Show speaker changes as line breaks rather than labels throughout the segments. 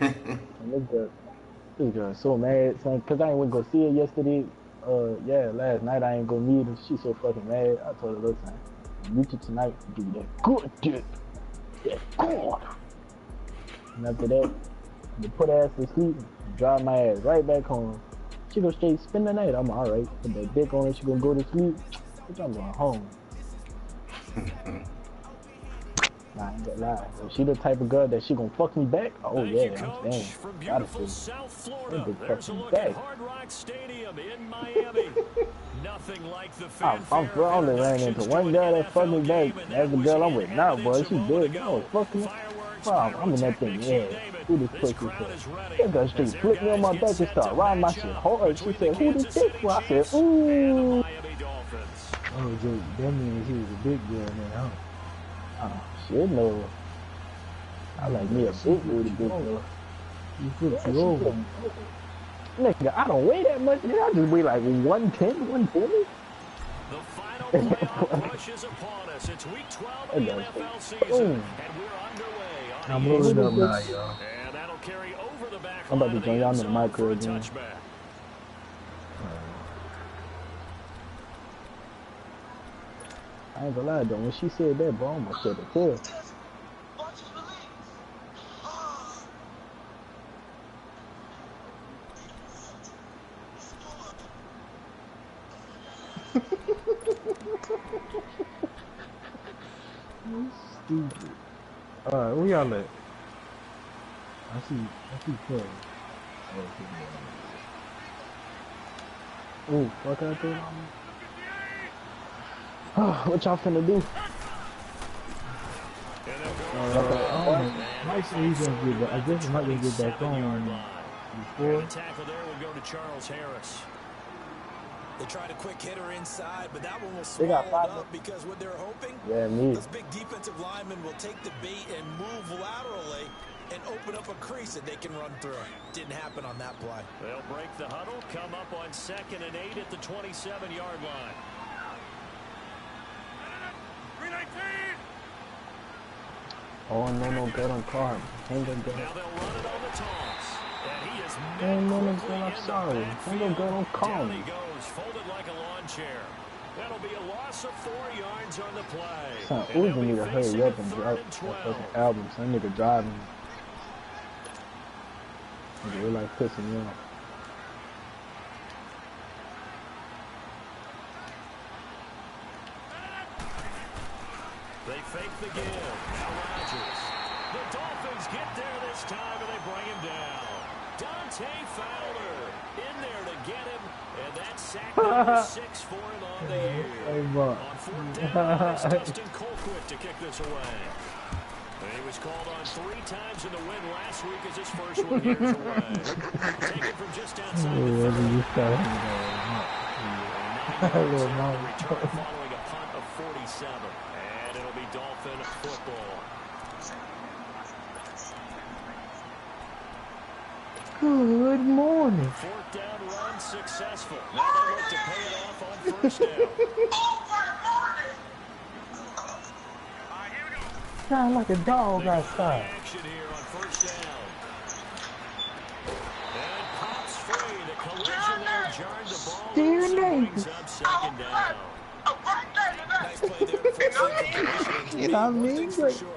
And this girl so mad, son, cause I ain't went go see her yesterday. Yeah, last night I ain't go meet her. She so fucking mad. I told her, look, son, meet you tonight, give you that good dick. That good. And after that, you put her ass to sleep, drive my ass right back home. She go straight spend the night. I'm alright. Put that dick on her, she gonna go to sleep. Bitch, I'm going home. Nah, I ain't gonna lie. If she the type of girl that she gonna fuck me back, oh yeah, I'm staying.
From
Gotta
beautiful
stay.
South Florida,
There's
a look at Hard Rock Stadium in Miami. Nothing like the
I'm only ran into one girl that fucked me back. That's the girl I'm with now, boy. She dead. I was fucking her. Bro, I'm in that thing, yeah. Who this pussy said? That girl straight flipped me on my back and started riding my shit hard. She said, who this dick for? I said, ooh. Oh, Jake, that means he was a big girl now. Oh, shit, no. I like me a big booty big girl.
You flipped you over.
Nigga, I don't weigh that much. Nigga, I just weigh like 110, 120.
The final playoff push is upon us. It's week 12 of the NFL season, and we're underway.
I'm loading up now, y'all.
And that'll carry over the back
I'm about to join y'all in the micro again. I ain't gonna lie though, when she said that, bro, I almost shed a tear.
Stupid. Alright, where y'all at? I see Clay.
Ooh, what can I do? What y'all finna do?
Mike said he's gonna get back. I guess he might gonna get back on before.
The tackle there will go to Charles Harris.
They tried a quick hitter inside, but that one will swallow up because what they're hoping, those big defensive linemen will take the bait and move laterally and open up a crease that they can run through. Didn't happen on that play.
They'll break the huddle, come up on 2nd and 8 at the 27-yard line.
319.
Oh, no, get on card. Ain't gonna get
Now they'll run it on the toss. And he is
no, I'm sorry. Ain't gonna get on card.
Down he goes, folded like a lawn chair. That'll be a loss of 4 yards on the play.
Son, Uzi need to hurry up and drop that fucking album. Some nigga driving. Nigga really like pissing me off.
They fake the give. Now Rodgers. The Dolphins get there this time and they bring him down. Dante Fowler in there to get him. And that's sack number 6 for him on the year. On 4th down, it's Dustin Colquitt to kick this away. And he was called on 3 times in the win last week as his first one years away. Taken from just outside the 30. Return following a punt of 47. And it'll be Dolphin football.
Good morning.
4th down run successful. Now they look to pay it off on 1st down.
Sound like a dog outside.
Action here on 1st down. And pops free. The collision there jarred the ball. Brings up 2nd down.
Nice play there.
You know what I mean?
For sure.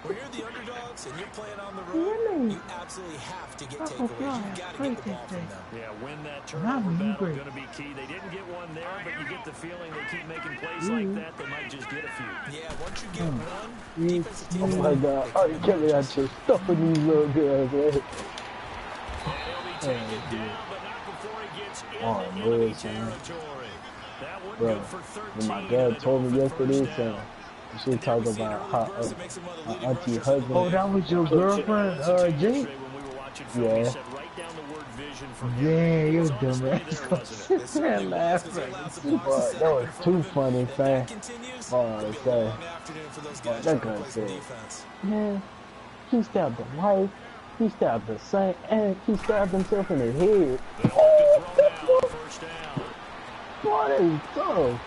When you're the underdogs and you're playing on the road, you absolutely have to get takeaways. You got to get the ball from them.
Yeah, win that turnover battle going to be key. They didn't get one there, but you get the feeling they keep making plays like that, they might just get a few.
Yeah, once you get one, defensive team.
Oh my God, you can't be out here stuffing these little girls, man.
And he'll be taken down, but not before he gets into enemy territory. That one good for 13.
My dad told me yesterday, so she was talking about her auntie husband.
Oh, that was your girlfriend, Jake?
Yeah.
Yeah, you dumbass. Man, laughing.
That was too funny, fam. That guy said, man, he stabbed the wife, he stabbed the son, and he stabbed himself in the head. Boy, that is tough.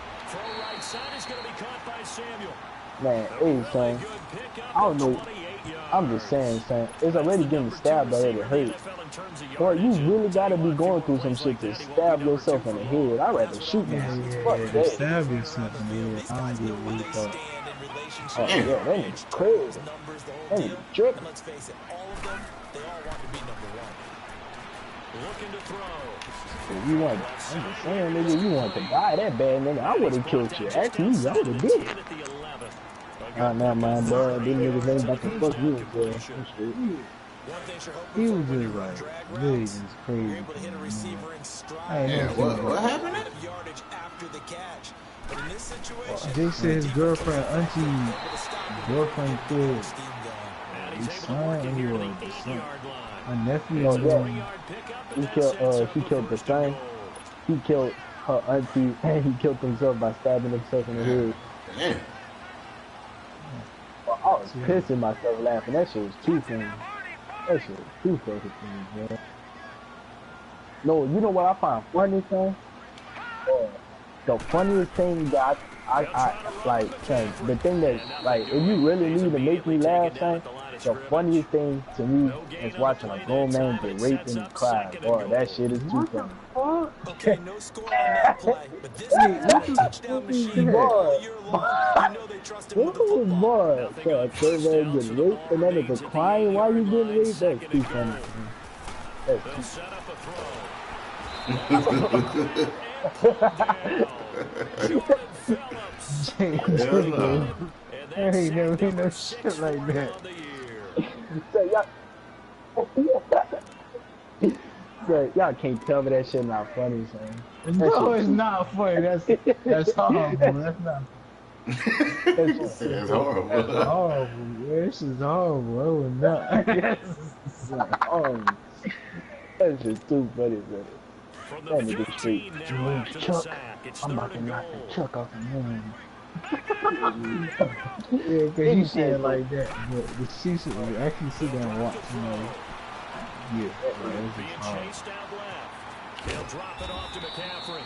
Man, hey, son, I don't know. I'm just saying, son, it's already getting stabbed already hurt. Boy, you really gotta be going through some shit to stab yourself in the head. I'd rather shoot myself. Fuck
Yeah,
that.
stab yourself in the head. I don't get what you thought.
Oh, yeah, that nigga's crazy. That nigga's tripping.
Let's face it, all of them, they all want to be number one.
Looking to throw.
If you want, I'm just saying, nigga, you want to die that bad, nigga, I would have killed you. Actually, I would have did it. Nah, man, bro. These niggas ain't about to fuck you, boy.
He was just like, really just crazy.
Yeah, what happened?
Jay said his girlfriend, auntie, girlfriend killed his son, and he was the son. My nephew,
he killed the son. He killed her auntie, and he killed himself by stabbing himself in the head.
Damn.
Well, I was pissing myself laughing. That shit was too funny. That shit was too fucking funny, man. No, you know what I find funny, son? The funniest thing that I like, son, the thing that, like, if you really need to make me laugh, son, the funniest thing to me is watching a grown man get raped and cry. Boy, that shit is too funny.
Okay, no score on that play, but this is a touchdown machine all year long. You know they trust him with the football.
Boy, so a third man getting raped and then nigga crying while you getting raped, that's too funny. That's too
Set up a throw.
I ain't never heard no shit like that.
Y'all can't tell me that shit not funny, son.
No, it's not funny. That's horrible. That's not.
It's horrible.
That's horrible. This is horrible. I would not.
That's just too funny, man.
From
That
the
nigga
15
straight.
now after the
Chuck.
sack. It's
I'm about
third
to
and
knock the
goal.
chuck off the moon.
Yeah, because he said like that. But the season, we actually sit down and watch, you know. Yeah,
Being chased out left. They'll drop it off to McCaffrey.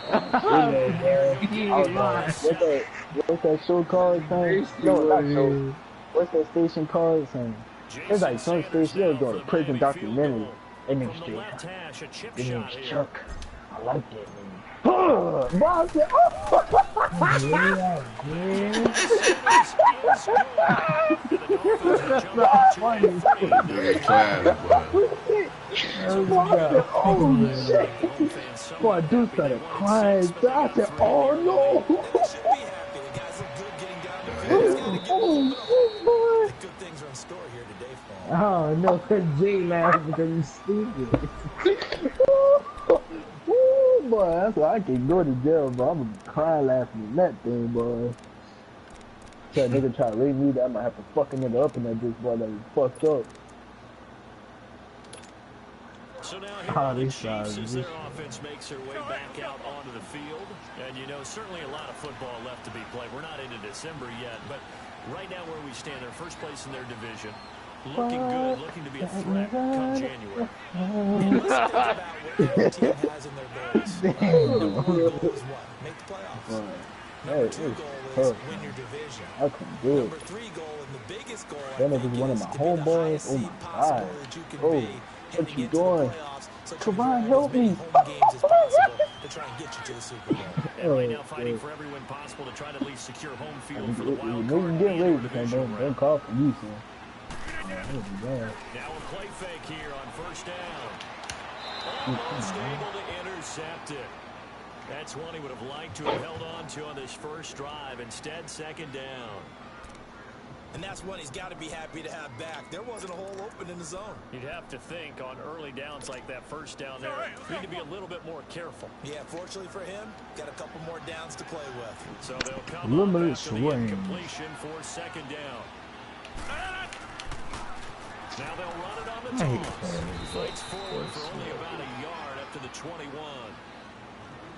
What's that show called, son? No, not show. What's that station called, son? It's like some station, they was doing a prison documentary. That nigga straight. His name's Chuck. I like that name. Bob said, oh shit. Boy, dude started crying. I said, oh no. Oh no, Jay laughed because he's stupid. Boy, that's why I can't go to jail, bro. I'm gonna cry laughing at that thing, boy. So that nigga try to rape me, that I might have to fuck a nigga up in that bitch, boy, that was fucked up.
So now here are the Chiefs as their offense makes their way back out onto the field. And you know, certainly a lot of football left to be played. We're not into December yet, but right now where we stand, they're first place in their division. Looking good, looking to be a threat come January.
And let's think about what every team has in their goals. Number one goal is what? Make the playoffs. Number two goal is win your division.
I couldn't do it.
Number three goal and the biggest goal
That nigga's one of my homeboys. Oh my god. Oh, what you doing? Come on, help me.
To try and get you to the Super Bowl.
And right now fighting for every win possible to try to at least secure home field for the wild card.
You get ready, don't call for you, son.
Now a play fake here on first down. Almost able to intercept it. That's one he would have liked to have held on to on this first drive. Instead, second down.
And that's one he's got to be happy to have back. There wasn't a hole open in the zone.
You'd have to think on early downs like that first down there, you need to be a little bit more careful.
Yeah, fortunately for him, got a couple more downs to play with.
So they'll come up after the incompletion for second down. Now they'll run it on the toss. Fights forward for only about a yard up to the 21.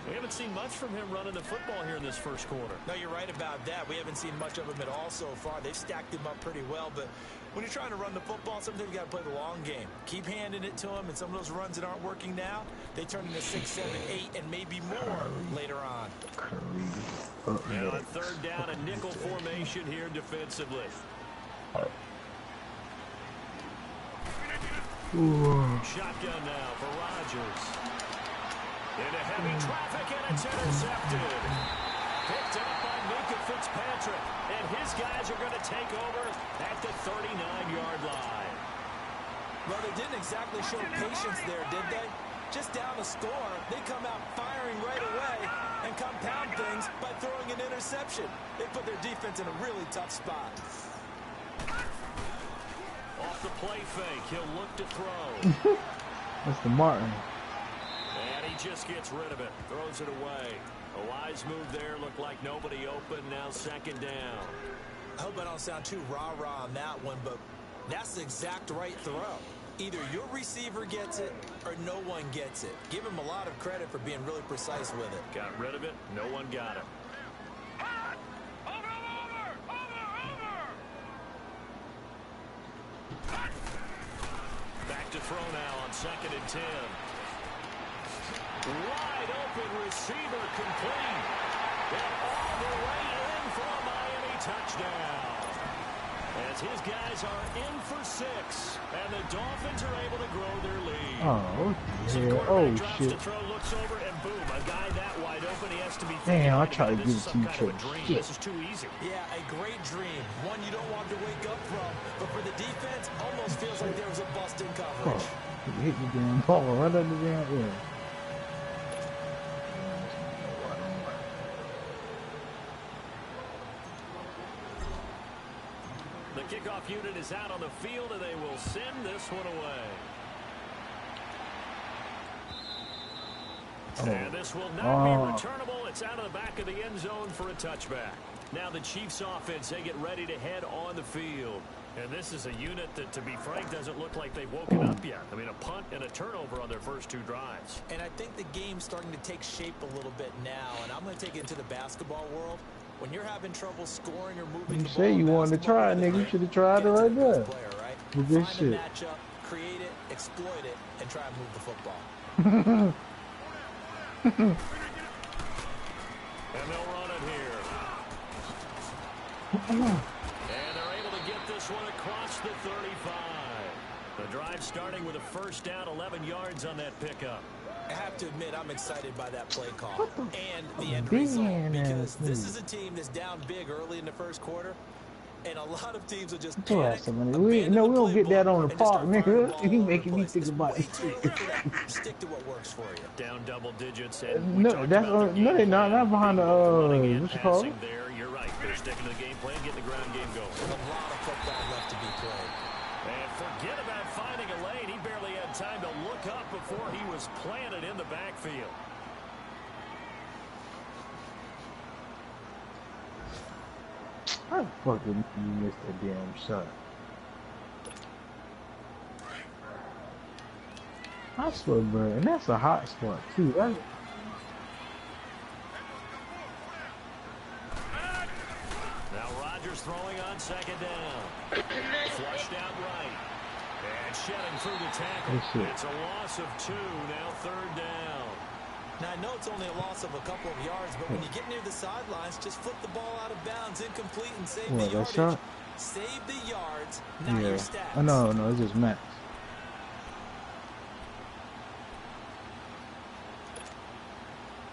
We haven't seen much from him running the football here in this first quarter.
No, you're right about that. We haven't seen much of him at all so far. They've stacked him up pretty well, but when you're trying to run the football, sometimes you got to play the long game. Keep handing it to him, and some of those runs that aren't working now, they turn into 6, 7, 8, and maybe more later on.
Now on third down, a nickel formation here defensively. Shotgun now for Rodgers. Into heavy traffic, and it's intercepted. Picked up by Minka Fitzpatrick, and his guys are going to take over at the 39-yard line.
Well, they didn't exactly show patience there, did they? Just down a score, they come out firing right away and compound things by throwing an interception. They put their defense in a really tough spot.
Off the play fake, he'll look to throw.
That's the Martin.
And he just gets rid of it, throws it away. A wise move there, looked like nobody open, now second down.
I hope I don't sound too rah-rah on that one, but that's the exact right throw. Either your receiver gets it or no one gets it. Give him a lot of credit for being really precise with it.
Got rid of it, no one got it. Back to throw now on 2nd and 10. Wide open receiver complete. And all the way in for a Miami touchdown. As his guys are in for 6, and the Dolphins are able to grow their lead.
Oh,
So
yeah. Oh,
drops
shit.
to throw, looks over, and boom, a guy that wide open, he has to be
Damn, I
thinking,
tried to
this
give
is
it to
some
you,
kind of a
Trey.
dream.
Shit.
This is too easy.
Yeah, a great dream. One you don't want to wake up from. But for the defense, almost feels like there was a bust in coverage.
Oh, he hit the damn ball right under the damn ear.
The kickoff unit is out on the field, and they will send this one away. And this will not be returnable. It's out of the back of the end zone for a touchback. Now the Chiefs offense, they get ready to head on the field. And this is a unit that, to be frank, doesn't look like they've woken up yet. I mean, a punt and a turnover on their first 2 drives.
And I think the game's starting to take shape a little bit now. And I'm going to take it into the basketball world. When you're having trouble scoring or moving
You
the
say
ball
you wanted to try it, nigga. You should have tried it right there.
Player, right?
With this
Find
shit.
a matchup, create it, exploit it, and try and move the football.
And they'll run it here. And they're able to get this one across the 35. The drive starting with a first down, 11 yards on that pickup.
I have to admit, I'm excited by that play call and the end result, because this is a team that's down big early in the first quarter, and a lot of teams will just panic,
we don't get that on the park, nigga. You making me think about it.
Stick to what works for you.
Down double digits. And
No, that's no, they're not behind the what you call it?
there. You're right. They're sticking to the game plan, getting the ground game going.
A lot of football left to be played.
And forget about finding a lane. He barely had time to look up before he was planted in the backfield.
I fucking missed that damn shot. I swear, bro, and that's a hot spot too.
Now Rodgers throwing on 2nd down. Flushed out right. And shedding through the tackle. It's a loss of 2. Now 3rd down.
Now, I know it's only a loss of a couple of yards, but when you get near the sidelines, just flip the ball out of bounds, incomplete, and save the yardage.
Shot?
Save the yards, not your stats.
Oh, no, it's just max.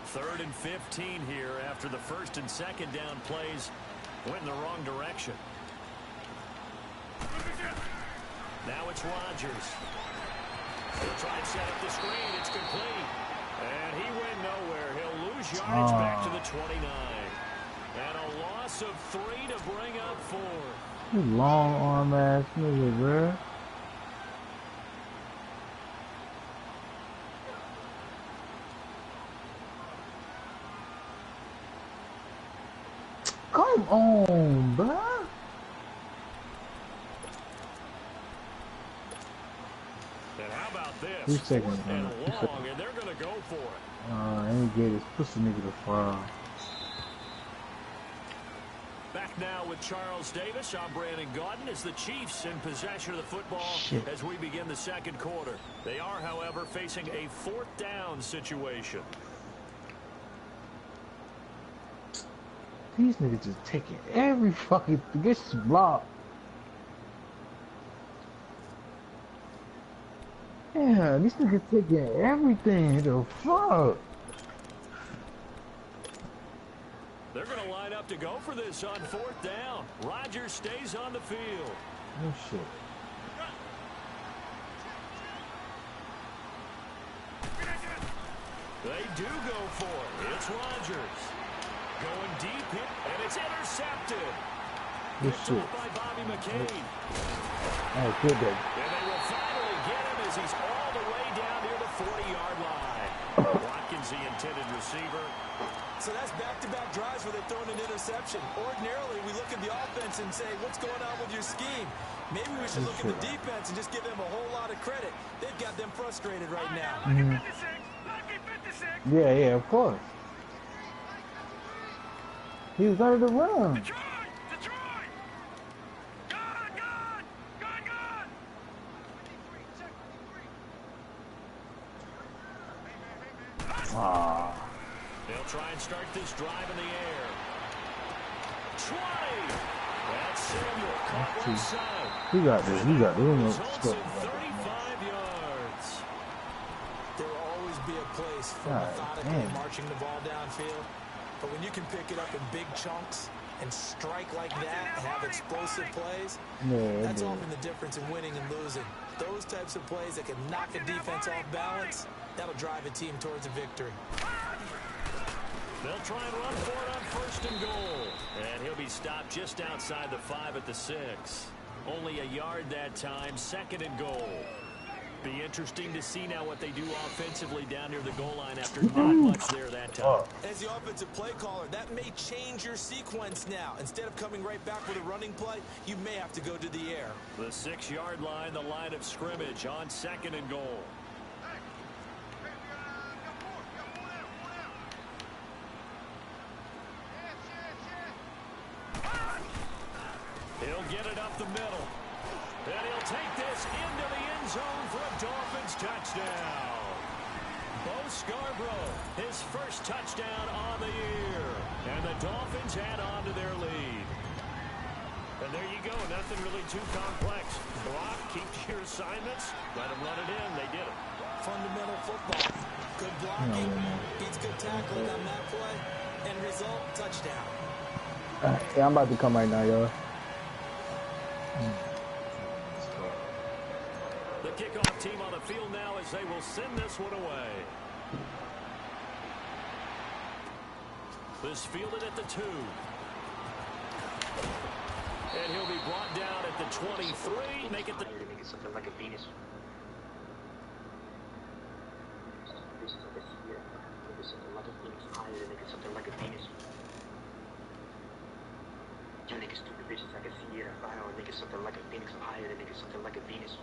Third and 15 here after the 1st and 2nd down plays went in the wrong direction. Now it's Rodgers. He'll try and set up the screen. It's complete. And he went nowhere. He'll lose yards back to the 29. And a loss of 3 to bring up 4.
You long arm ass nigga, bro. Come on, bro.
And how about this?
2 seconds,
4th and long, and they're going to go for it.
And he gave his pussy nigga the foul.
Back now with Charles Davis. I'm Brandon Gaudin as the Chiefs in possession of the football as we begin the 2nd quarter. They are, however, facing a 4th down situation.
These niggas just taking every fucking this block. Yeah, this nigga taking everything. The fuck?
They're going to line up to go for this on 4th down. Rodgers stays on the field.
Oh, shit.
They do go for it. It's Rodgers. Going deep here, and it's intercepted. Picked up by Bobby McCain.
Oh, good day.
And they will finally get him as he's all the way down near the 40-yard line. Watkins, the intended receiver.
So that's back-to-back drives where they're throwing an interception. Ordinarily, we look at the offense and say, what's going on with your scheme? Maybe we should look at the defense and just give them a whole lot of credit. They've got them frustrated right now.
Yeah, yeah, of course. He was under the run.
Detroit!
Ah.
They'll try and start this drive in the air. 20! That's Samuel caught inside.
He got this. He got this.
Results in 35 yards.
There will always be a place for methodically marching the ball downfield. But when you can pick it up in big chunks and strike like that and have explosive plays, that's often the difference in winning and losing. Those types of plays that can knock a defense off balance, that'll drive a team towards a victory.
They'll try and run for it on 1st and goal. And he'll be stopped just outside the 5 at the 6. Only a yard that time, 2nd and goal. Be interesting to see now what they do offensively down near the goal line after not much there that time.
As the offensive play caller, that may change your sequence now. Instead of coming right back with a running play, you may have to go to the air.
The 6-yard line, the line of scrimmage on 2nd and goal. He'll get it up the middle. And he'll take this into the end zone for a Dolphins touchdown. Bo Scarborough, his first touchdown on the year. And the Dolphins add on to their lead. And there you go. Nothing really too complex. Block, keep your assignments, let them run it in. They did it.
Fundamental football. Good blocking, beats good tackling on that play. End result, touchdown.
Yeah, I'm about to come right now, y'all.
The kickoff team on the field now as they will send this one away. This fielded at the 2. And he'll be brought down at the 23. Make it something like a penis. Something like a penis. You niggas stupid bitches, I can see it. I don't think it's something like a phoenix. I'm higher than niggas, something like a Venus.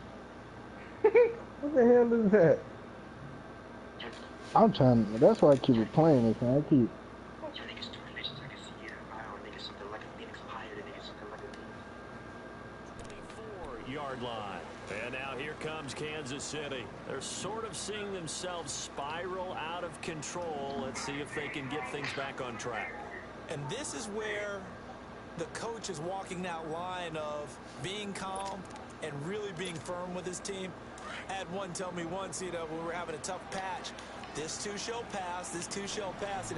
What the hell is that? I'm trying. That's why I keep replaying this, man. I keep.
You niggas stupid bitches, I can see it. I don't think it's something like a phoenix. I'm higher than niggas, something like a Venus. 24-yard line. And now here comes Kansas City. They're sort of seeing themselves spiral out of control. Let's see if they can get things back on track.
And this is where the coach is walking that line of being calm and really being firm with his team. I had one tell me once, when we were having a tough patch, this too shall pass, and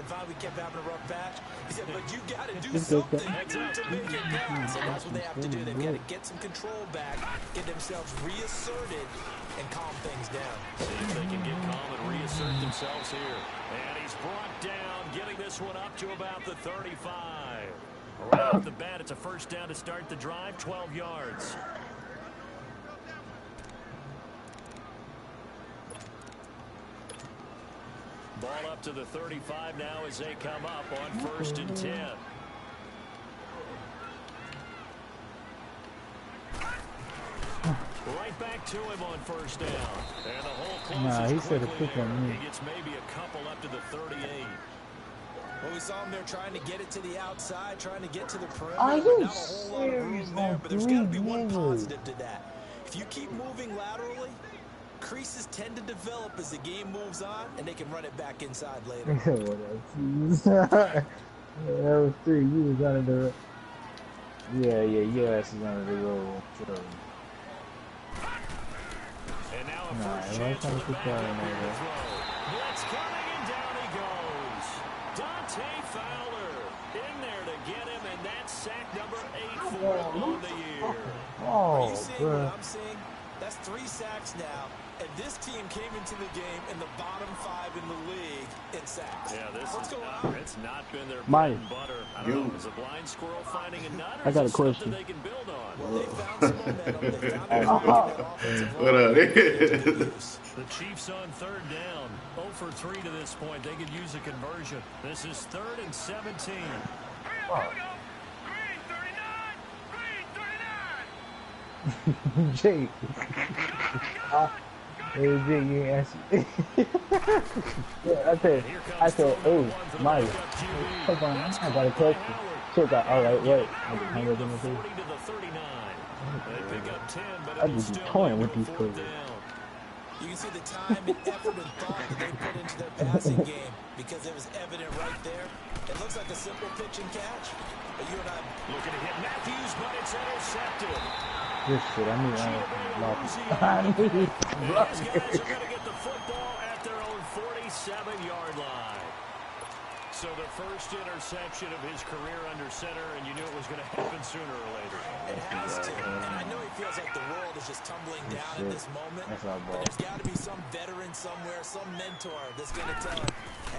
if we kept having a rough patch, he said, but you got to do something to make it pass. And that's what they have to do. They've got to get some control back, get themselves reasserted, and calm things down.
See if they can get calm and reassert themselves here. And he's brought down, getting this one up to about the 35. Right off the bat, it's a first down to start the drive, 12 yards. Ball up to the 35 now as they come up on 1st and 10. Right back to him on 1st down. And the hole closes quickly there. He gets maybe a couple up to the 38.
Well, we saw him there trying to get it to the outside, trying to get to the perimeter.
Are you
not a whole lot of room there, but there's got to be one positive to that. If you keep moving laterally, creases tend to develop as the game moves on, and they can run it back inside later.
That was 3. You was under the. Yeah, your ass is under the roll.
And now a first chance for the backup here to throw. Blitz coming, and down he goes. Dante Fowler in there to get him, and that's sack number 8 for him on the year.
Are you seeing what I'm seeing? That's 3 sacks now, and this team came into the game in the bottom 5 in the league in sacks.
Yeah,
What's going on?
It's not been their bread and butter. I don't know, is a blind squirrel finding a nut, or
I got a
is it something
question.
they can build on?
Well, they found some momentum. They found a crack in that offensive line.
The Chiefs on 3rd down. 0 for 3 to this point. They could use a conversion. This is 3rd and 17.
Jake. Hey, Jake, you ain't answer.
Yeah, I said, hey, Mike, hold on, I got a question. Check out, alright, wait. I just hang up in the face. I just be toying with these kids.
You can see the time and effort and thought that they put into their passing game because it was evident right there. It looks like a simple pitch and catch. But you and I
looking to hit Matthews, but it's intercepted.
This shit, I need
These guys are going to get the football at their own 47-yard line. So the first interception of his career under center, and you knew it was going to happen sooner or later.
It has to, and I know he feels like the world is just tumbling down at this moment, but there's got to be some veteran somewhere, some mentor that's going to tell him,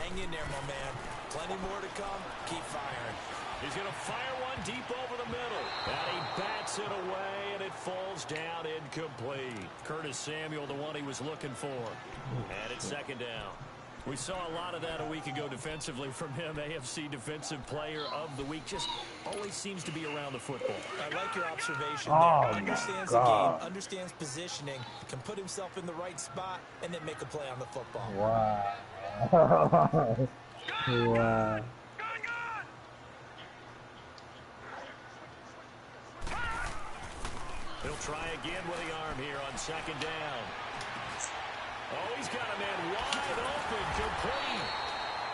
hang in there, my man. Plenty more to come. Keep firing.
He's going to fire one deep over the middle, and he bats it away, and it falls down incomplete. Curtis Samuel, the one he was looking for, and it's 2nd down. We saw a lot of that a week ago defensively from him. AFC Defensive Player of the Week. Just always seems to be around the football.
I like your observation there. Understands the game, understands positioning, can put himself in the right spot, and then make a play on the football.
Wow. Wow.
He'll try again with the arm here on 2nd down. Oh, he's got a man wide open, complete.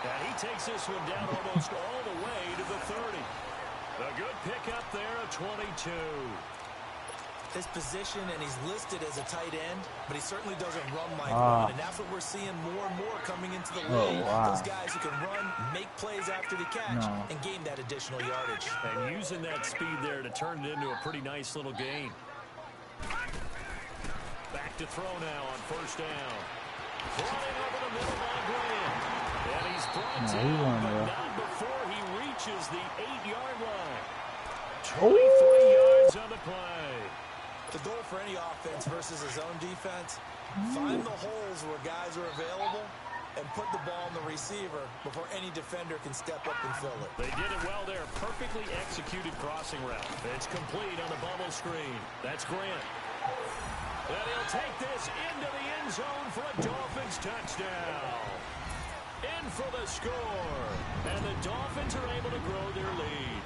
And he takes this one down almost all the way to the 30. A good pickup there, a 22.
His position, and he's listed as a tight end, but he certainly doesn't run like one. And that's what we're seeing more and more coming into the league. Those guys who can run, make plays after the catch, and gain that additional yardage.
And using that speed there to turn it into a pretty nice little gain. Back to throw now on 1st down. Running over the middle by Graham. And he's brought down, but not before he reaches the 8-yard line. 23 yards on the play.
The goal for any offense versus his own defense, find the holes where guys are available and put the ball in the receiver before any defender can step up and fill it.
They did it well there. Perfectly executed crossing route. It's complete on the bubble screen. That's Grant. And he'll take this into the end zone for a Dolphins touchdown. In for the score. And the Dolphins are able to grow their lead.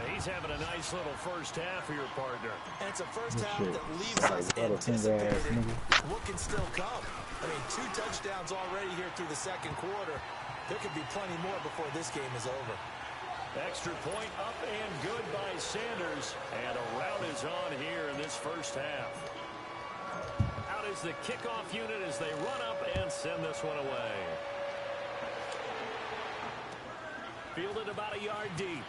He's having a nice little first half for your partner.
And it's a first half that leaves us anticipating what can still come. I mean, 2 touchdowns already here through the 2nd quarter. There could be plenty more before this game is over.
Extra point up and good by Sanders. And a rout is on here in this first half. Out is the kickoff unit as they run up and send this one away. Fielded about a yard deep.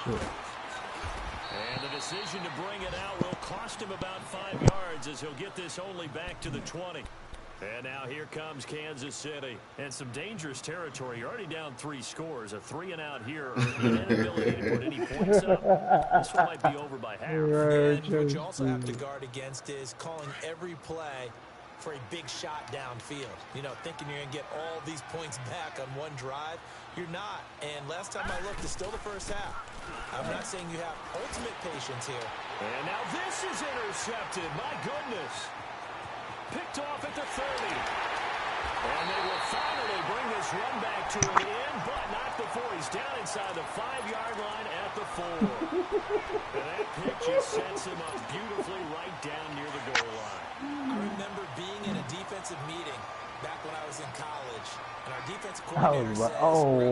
And the decision to bring it out will cost him about 5 yards as he'll get this only back to the 20. And now here comes Kansas City. And some dangerous territory. You're already down 3 scores. A 3-and-out here. An inability to put any points up. This one might be over by half.
And what you also have to guard against is calling every play for a big shot downfield. You know, thinking you're going to get all these points back on one drive. You're not. And last time I looked, it's still the first half. I'm not saying you have ultimate patience here.
And now this is intercepted. My goodness. Picked off at the 30. And they will finally bring this run back to an end, but not before he's down inside the 5-yard line at the 4. And that pitch just sets him up beautifully right down near the goal line.
I remember being in a defensive meeting back when I was in college, and our defensive coordinator says,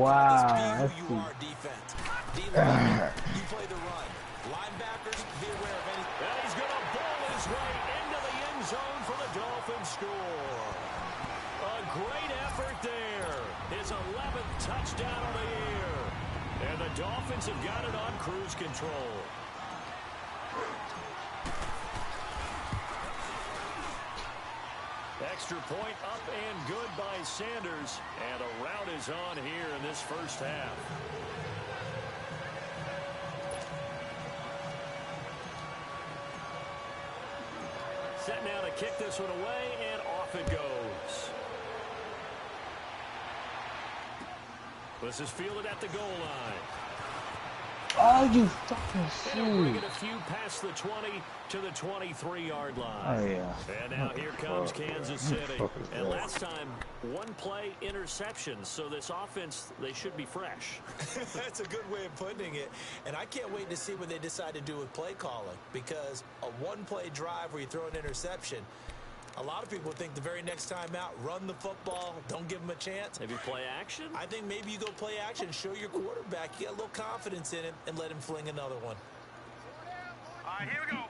wow.
Be who you are defense. D-line, you play the run. Linebackers, be aware of anything.
And he's going to bowl his way into the end end zone for the Dolphins score. A great effort there. His 11th touchdown of the year. And the Dolphins have got it on cruise control. Extra point up and good by Sanders. And a rout is on here in this first half. Set now to kick this one away, and off it goes. This is fielded at the goal line.
Oh, you fucking
Bring it a few past the 20 to the 23-yard line.
Oh, yeah.
And now here comes Kansas City. And last time, one play interception. So this offense, they should be fresh.
That's a good way of putting it. And I can't wait to see what they decide to do with play calling. Because a one-play drive where you throw an interception, a lot of people think the very next time out, run the football, don't give them a chance.
Maybe play action?
I think maybe you go play action, show your quarterback you got a little confidence in him, and let him fling another one.
All right, here we go.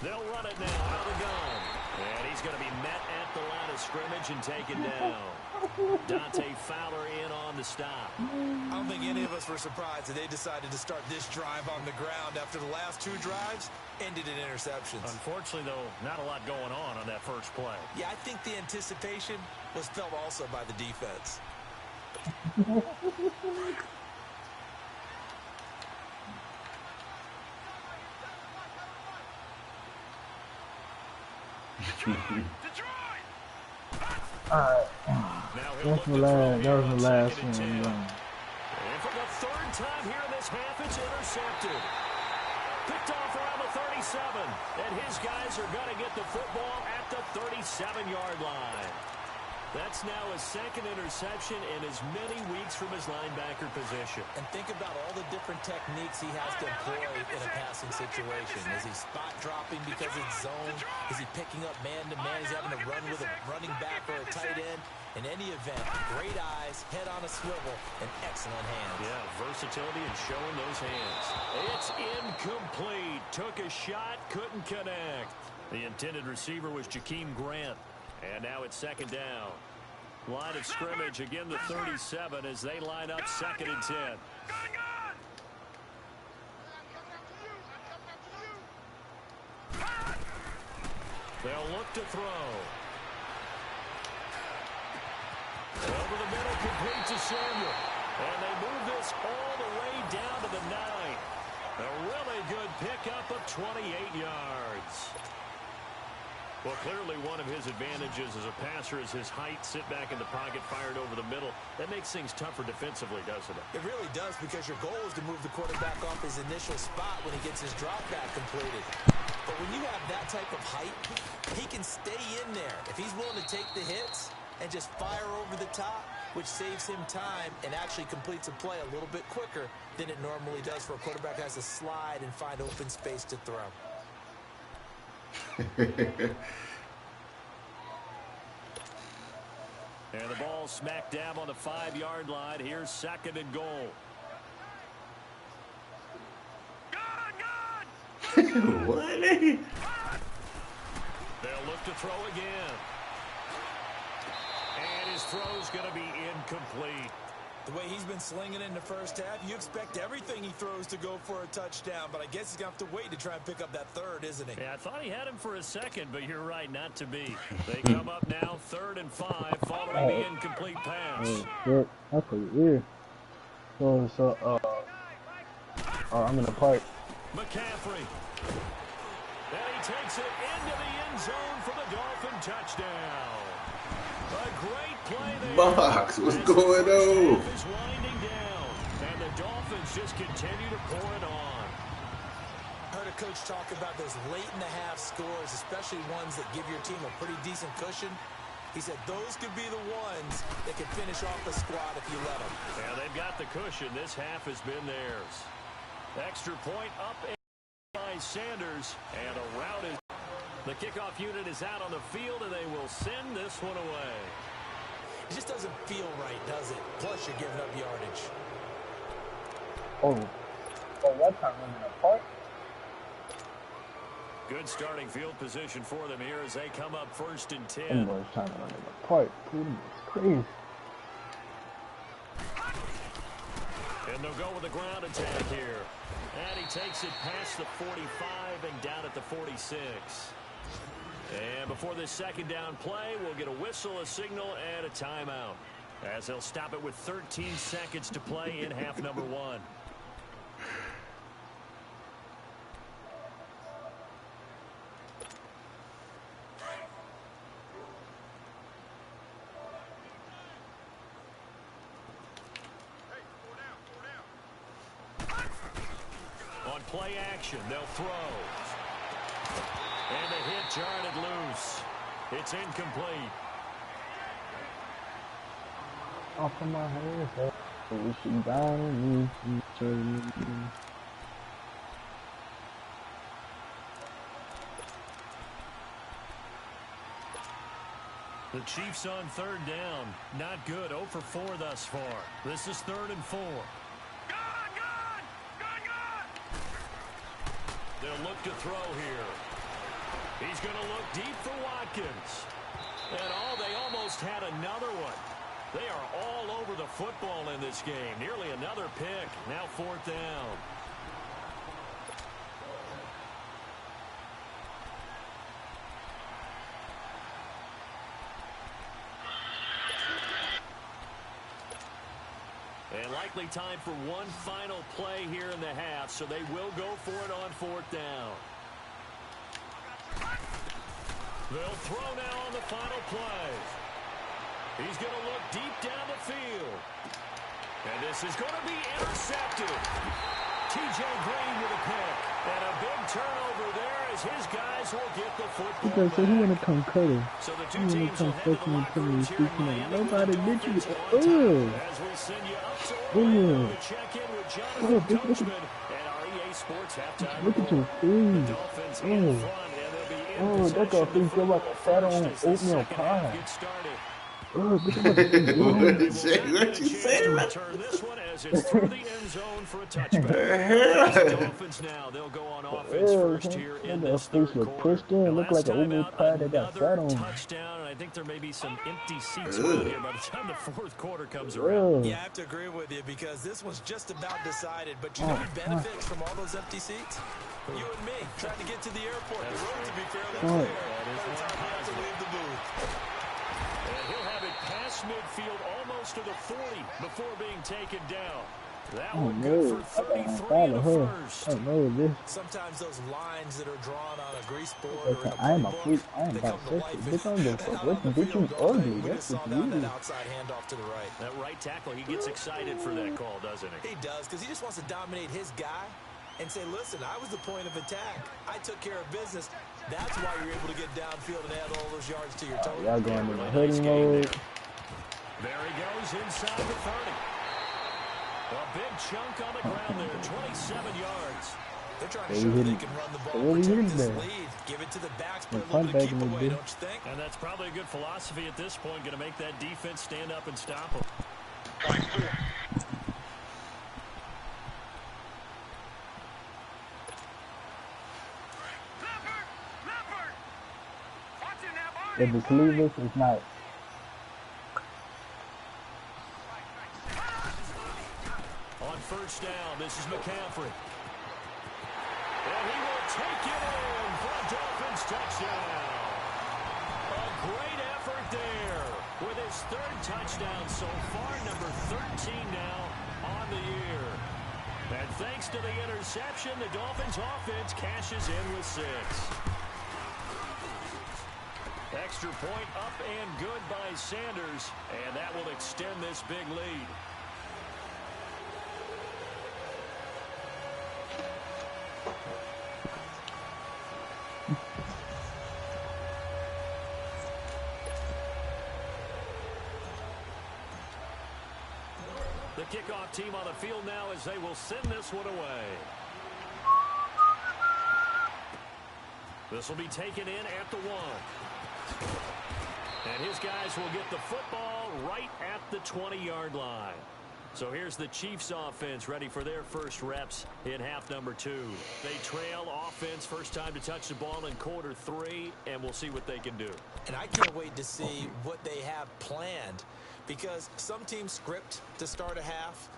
They'll run it now out of the gun. And he's going to be met at the line of scrimmage and taken down. Dante Fowler in on the stop.
I don't think any of us were surprised that they decided to start this drive on the ground after the last two drives ended in interceptions.
Unfortunately, though, not a lot going on that first play.
Yeah, I think the anticipation was felt also by the defense.
Alright. That was the last one.
And for the third time here in this half, it's intercepted. Picked off around the 37. And his guys are going to get the football at the 37-yard line. That's now his second interception in as many weeks from his linebacker position.
And think about all the different techniques he has to employ in a passing situation. Is he spot dropping because it's zone? Is he picking up man-to-man? Is he having to run with a running back or a tight end? In any event, great eyes, head on a swivel, and excellent hands.
Yeah, versatility and showing those hands. It's incomplete. Took a shot, couldn't connect. The intended receiver was Jakeem Grant. And now it's second down. Line of scrimmage, again the 37 as they line up second and 10. They'll look to throw. Over the middle, complete to Samuel. And they move this all the way down to the 9. A really good pickup of 28 yards. Well, clearly one of his advantages as a passer is his height, sit back in the pocket, fired over the middle. That makes things tougher defensively, doesn't it?
It really does, because your goal is to move the quarterback off his initial spot when he gets his drop back completed. But when you have that type of height, he can stay in there. If he's willing to take the hits and just fire over the top, which saves him time and actually completes a play a little bit quicker than it normally does for a quarterback who has to slide and find open space to throw.
And the ball smack dab on the 5-yard line. Here's second and goal.
What?
They'll look to throw again. And his throw's going to be incomplete.
The way he's been slinging in the first half, you expect everything he throws to go for a touchdown, but I guess he's going to have to wait to try and pick up that third, isn't he?
Yeah, I thought he had him for a second, but you're right, not to be. They come up now, 3rd and 5, following the incomplete pass.
Shit, that's pretty weird. I'm in the park.
McCaffrey. And he takes it into the end zone for the Dolphin touchdown. A great play there.
Box, what's going on?
Is winding down, and the Dolphins just continue to pour it on.
I heard a coach talk about those late-in-the-half scores, especially ones that give your team a pretty decent cushion. He said those could be the ones that could finish off the squad if you let them.
Yeah, they've got the cushion. This half has been theirs. Extra point up by Sanders, and a rout is... The kickoff unit is out on the field, and they will send this one away.
It just doesn't feel right, does it? Plus, you're giving up yardage.
Oh, that time in the park?
Good starting field position for them here as they come up 1st and 10.
Them boys trying to run it apart. It's crazy.
And they'll go with a ground attack here. And he takes it past the 45 and down at the 46. And before this 2nd down play, we'll get a whistle, a signal, and a timeout, as they'll stop it with 13 seconds to play in half number 1. On play action, they'll throw. And the hit jarred it loose. It's incomplete.
Off of my hands. We should down.
The Chiefs on 3rd down. Not good. 0 for 4 thus far. This is 3rd and 4. They'll look to throw here. He's going to look deep for Watkins. And they almost had another one. They are all over the football in this game. Nearly another pick. Now 4th down. And likely time for one final play here in the half, so they will go for it on 4th down. They'll throw now on the final play. He's going to look deep down the field. And this is going to be intercepted. T.J. Green with a pick. And a big turnover there as his guys will get the football back.
So he want to come cut him.
So the
He
two
want to
teams
come
will head to the
fucking and
locker
put me
rooms here in
speaking
Miami.
of nobody did you.
As we send you up to Orlando to check in with Jonathan Coachman and our EA Sports halftime
Look at your
report.
food.
The Dolphins in front, and they'll be in
That
possession
got things
before
like a fat on
first as the
oatmeal
second half
pie.
gets started.
What did you say? What you say?
Return this one as it's through the end zone for a touchback.
The
Dolphins now, they'll go on offense first here in this third
face was
quarter.
pushed in,
And
looked
last
like an
time
oatmeal
out,
pie that got fat
another
on.
touchdown, and I think there may be some empty seats around here by the time the 4th quarter comes around.
Yeah, I have to agree with you because this one's just about decided. But you know who benefits from all those empty seats? You and me, trying to get to the airport. The road to be fairly clear. By the time we have to leave the booth.
And he'll have it past midfield almost to the 40 before being taken down. That one good for 33 in the first.
I know this.
Sometimes those lines that are drawn on a grease board or in a
I am a
playbook,
freak. I am
they come to life.
bisexual. Bitch, I'm the fuck. What
Out on the
bitch
field,
is
don't they?
ugly?
We
That's
just saw
what
that
you.
outside handoff to the right.
That right tackle, he gets excited for that call, doesn't he?
He does, because he just wants to dominate his guy and say, listen, I was the point of attack. I took care of business. That's why you're able to get downfield and add all those yards to your total.
Y'all going in the hoodie mode.
There he goes inside the 30. A big chunk on the ground there, 27 yards.
They're trying to show they can run the ball, protect this lead, give it to the backs, but a little bit of keep away, don't you think?
And that's probably a good philosophy at this point, going to make that defense stand up and stop them.
If it's sleeveless, it's not.
On 1st down, this is McCaffrey. And he will take it in for a Dolphins touchdown. A great effort there with his 3rd touchdown so far, number 13 now on the year. And thanks to the interception, the Dolphins offense cashes in with 6. Extra point up and good by Sanders, and that will extend this big lead. The kickoff team on the field now as they will send this one away. This will be taken in at the 1. And his guys will get the football right at the 20-yard line. So here's the Chiefs offense ready for their first reps in half number 2. They trail offense first time to touch the ball in quarter 3, and we'll see what they can do.
And I can't wait to see what they have planned, because some teams script to start a half.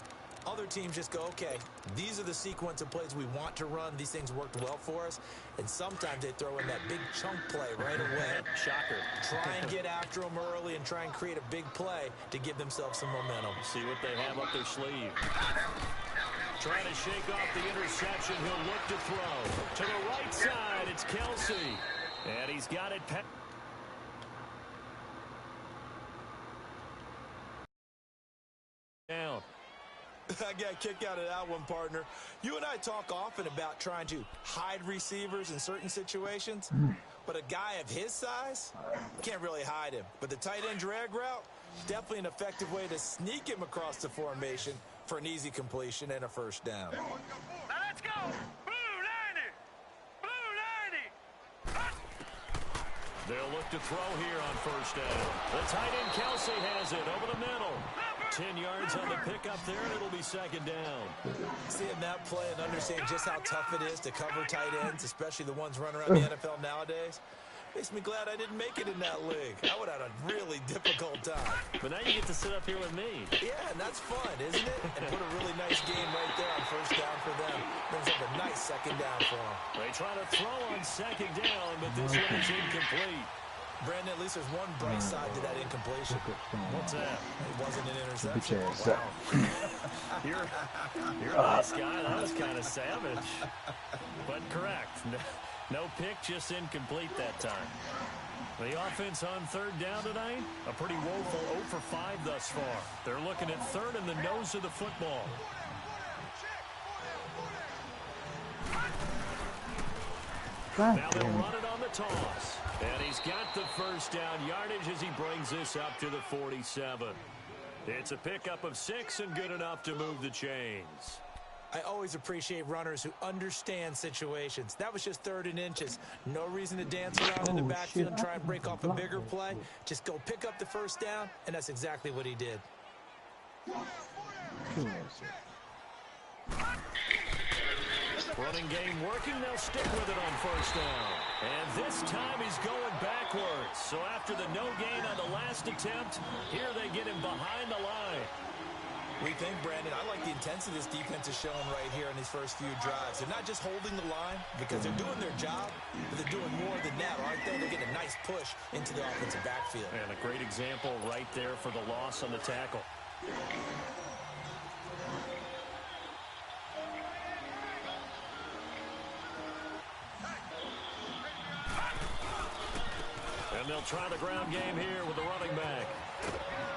Other teams just go, okay, these are the sequence of plays we want to run. These things worked well for us. And sometimes they throw in that big chunk play right away.
Shocker.
Try and get after them early and try and create a big play to give themselves some momentum.
See what they have up their sleeve. Trying to shake off the interception. He'll look to throw. To the right side, it's Kelsey. And he's got it. Down.
I got a kick out of that one, partner. You and I talk often about trying to hide receivers in certain situations, but a guy of his size can't really hide him. But the tight end drag route, definitely an effective way to sneak him across the formation for an easy completion and a first down.
Now let's go. Blue 90. Blue 90.
They'll look to throw here on first down. The tight end Kelsey has it over the middle. 10 yards on the pickup there, and it'll be second down.
Seeing that play and understanding just how tough it is to cover tight ends, especially the ones running around the NFL nowadays, makes me glad I didn't make it in that league. I would have had a really difficult time.
But now you get to sit up here with me.
Yeah, and that's fun, isn't it? And put a really nice game right there on first down for them. Brings up a nice second down for them.
They try to throw on second down, but this one is incomplete.
Brandon, at least there's one bright side to that incompletion.
What's that?
It wasn't an interception.
Wow. You're a nice guy. That was kind of savage. But correct. No pick, just incomplete that time. The offense on third down tonight, a pretty woeful 0 for 5 thus far. They're looking at third in the nose of the football. Now they'll run it on the toss. And he's got the first down yardage as he brings this up to the 47. It's a pickup of 6 and good enough to move the chains.
I always appreciate runners who understand situations. That was just 3rd and inches. No reason to dance around in the backfield and try and break off a bigger play. Just go pick up the first down, and that's exactly what he did.
Running game working, they'll stick with it on first down. And this time he's going backwards. So after the no gain on the last attempt, here they get him behind the line.
We think, Brandon, I like the intensity this defense is showing right here in these first few drives. They're not just holding the line because they're doing their job, but they're doing more than that, aren't they? They're getting a nice push into the offensive backfield.
And a great example right there for the loss on the tackle. And they'll try the ground game here with the running back.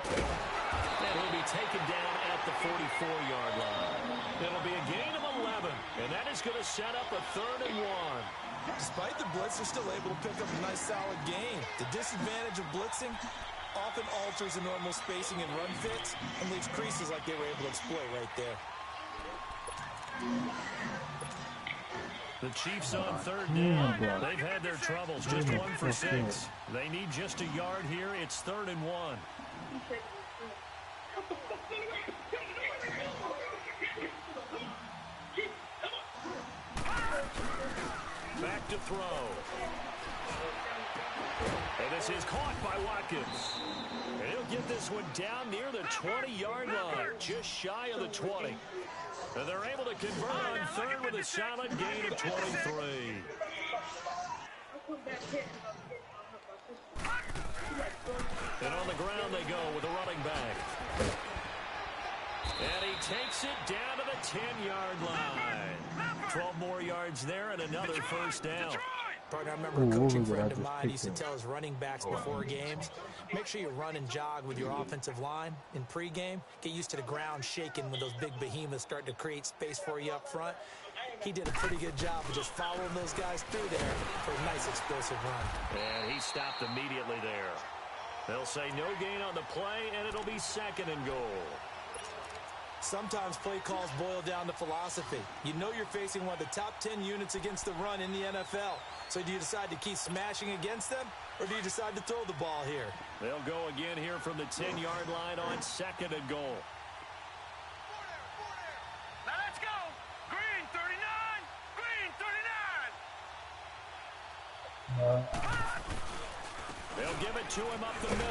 And he'll be taken down at the 44-yard line. It'll be a gain of 11, and that is going to set up a 3rd and 1.
Despite the blitz, they're still able to pick up a nice, solid gain. The disadvantage of blitzing often alters the normal spacing and run fits and leaves creases like they were able to exploit right there.
The Chiefs on 3rd down. They've had their troubles, just 1 for 6. They need just a yard here. It's 3rd and 1. Back to throw. And this is caught by Watkins. And he'll get this one down near the 20-yard line, just shy of the 20. And they're able to convert on 3rd with a solid gain of 23. And on the ground they go with a running back. And he takes it down to the 10-yard line. 12 more yards there and another first down.
Partner, I remember a coaching friend of mine used to tell his running backs before games, make sure you run and jog with your offensive line in pregame. Get used to the ground shaking when those big behemoths start to create space for you up front. He did a pretty good job of just following those guys through there for a nice explosive run.
And he stopped immediately there. They'll say no gain on the play, and it'll be 2nd and goal.
Sometimes play calls boil down to philosophy. You know you're facing one of the top 10 units against the run in the NFL. So do you decide to keep smashing against them, or do you decide to throw the ball here?
They'll go again here from the 10-yard line on 2nd and goal. They'll give it to him up the middle.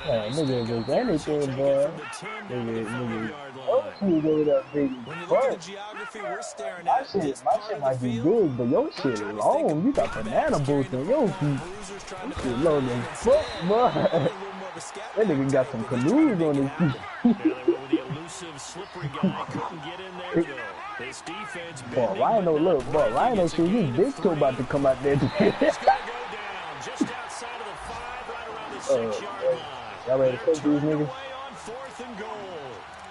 Yeah, nigga, if there's anything, boy, nigga, you go that big butt. My shit might be big, but your shit long. You got banana boats on your feet. Your shit long as fuck, boy. That nigga got some canoes on his feet.
The elusive, slippery guy couldn't get in there, though. This defense
boy, Rhino, look, boy, Rhino, see his big toe about to come out there.
It's going to go down just outside of the 5, right around the 6-yard line.
Y'all ready to cook these niggas?
On 4th and goal.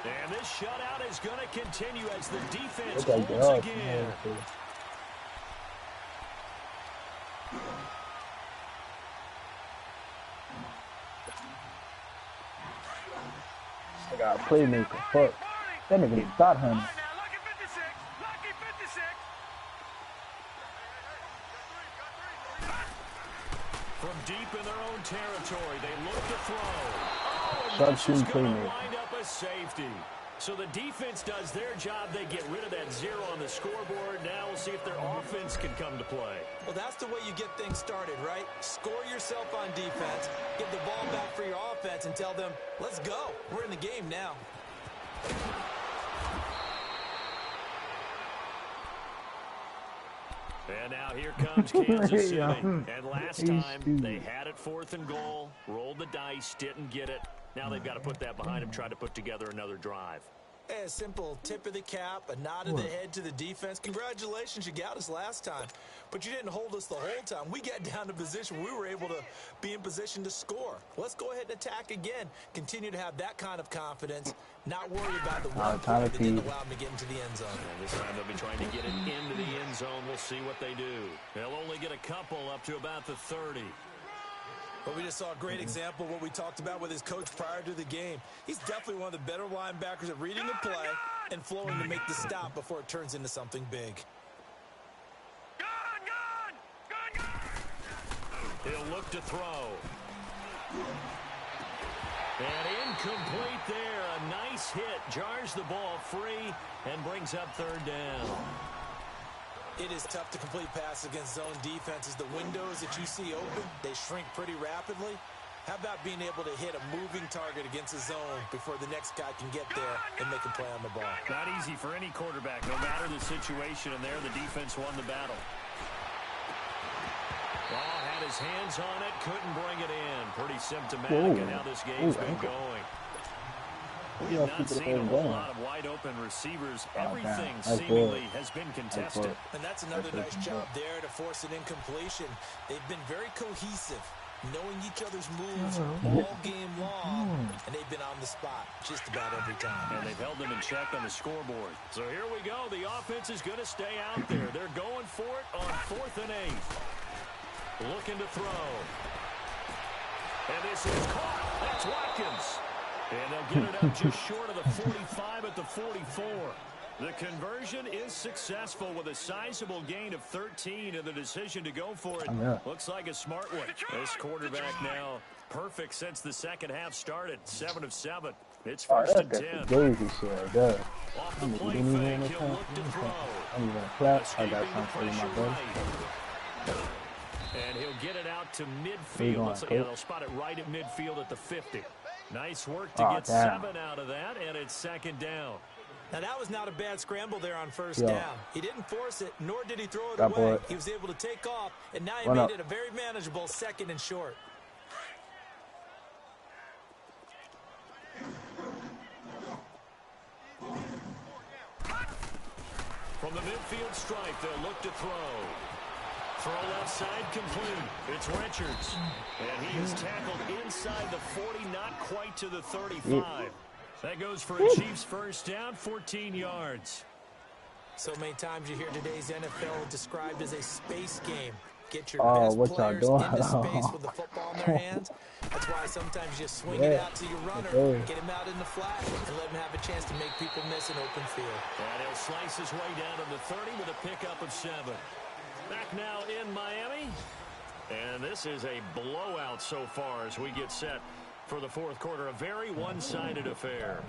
And this shutout is going to continue as the defense holds again.
I got a playmaker. Fuck. That nigga didn't start hunting.
From deep in their own territory, they look to throw. Oh,
Sharp
this is
shooting
going to
playmaker.
wind up a safety. So the defense does their job. They get rid of that 0 on the scoreboard. Now we'll see if their offense can come to play.
Well, that's the way you get things started, right? Score yourself on defense, get the ball back for your offense, and tell them, let's go. We're in the game now.
And now here comes Kansas City. And last time, they had it 4th and goal, rolled the dice, didn't get it. Now they've got to put that behind them, try to put together another drive.
Hey, a simple tip of the cap, a nod of the head to the defense. Congratulations, you got us last time. But you didn't hold us the whole time. We got down to position. We were able to be in position to score. Let's go ahead and attack again. Continue to have that kind of confidence. Not worry about the one play that didn't allow them to get into the end zone.
And this time they'll be trying to get it into the end zone. We'll see what they do. They'll only get a couple up to about the 30.
But we just saw a great example of what we talked about with his coach prior to the game. He's definitely one of the better linebackers at reading the play and flowing to make the stop before it turns into something big.
He'll look to throw. And incomplete there. A nice hit. Jars the ball free and brings up 3rd down.
It is tough to complete passes against zone defenses. The windows that you see open, they shrink pretty rapidly. How about being able to hit a moving target against a zone before the next guy can get there and make a play on the ball?
Not easy for any quarterback, no matter the situation, and there the defense won the battle. Oh, had his hands on it, couldn't bring it in. Pretty symptomatic of how this game's been going. We have not seen a whole lot of wide-open receivers. Everything seemingly has been contested.
And that's another nice job there to force an incompletion. They've been very cohesive, knowing each other's moves all game long, and they've been on the spot just about every time.
And they've held them in check on the scoreboard. So here we go. The offense is going to stay out there. They're going for it on 4th and 8. Looking to throw. And this is caught. That's Watkins. And they'll get it up just short of the 45 at the 44. The conversion is successful with a sizable gain of 13, and the decision to go for it looks like a smart one. This quarterback now perfect since the second half started. 7 of 7. It's 1st and 10. Off the play fake, he'll look to throw.
I'm even clap. I got something for you, my brother.
And he'll get it out to midfield. They'll spot it right at midfield at the 50. Nice work to get 7 out of that, and it's 2nd down.
Now, that was not a bad scramble there on 1st down. He didn't force it, nor did he throw it away. He was able to take off, and now he made it a very manageable 2nd and short.
From the midfield stripe, they'll look to throw. Throw left side complete. It's Richards. And he is tackled inside the 40, not quite to the 35. That goes for a Chiefs 1st down, 14 yards.
So many times you hear today's NFL described as a space game. Get your best players into space with the football in their hands. That's why sometimes you swing it out to your runner, get him out in the flat, and let him have a chance to make people miss an open field.
And he'll slice his way down to the 30 with a pickup of 7. Back now in Miami. And this is a blowout so far as we get set for the 4th quarter. A very one-sided affair.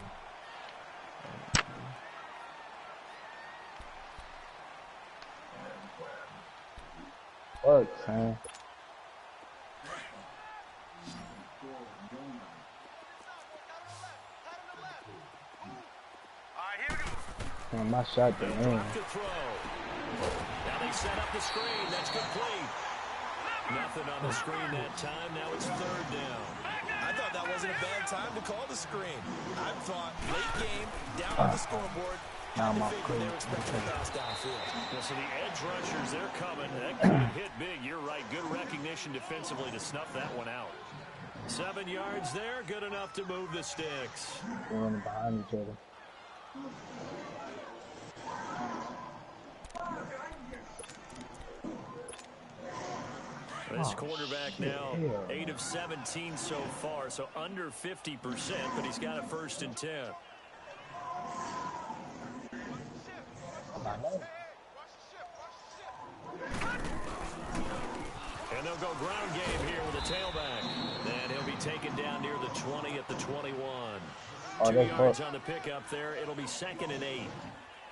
Fuck, son. Oh, my shot to win.
Now they set up the screen. That's complete. Nothing on the screen that time. Now it's third down.
I thought that wasn't a bad time to call the screen. I thought late game, down on the scoreboard.
Now my
They were expecting a pass downfield.
So the edge rushers, they're coming. That could have hit big. You're right. Good recognition defensively to snuff that one out. 7 yards there. Good enough to move the sticks.
They're running behind each other.
This quarterback now 8 of 17 so far, so under 50%, but he's got a 1st and 10. And they'll go ground game here with a tailback. And he'll be taken down near the 20 at the 21. 2 yards on the pickup there. It'll be 2nd and 8.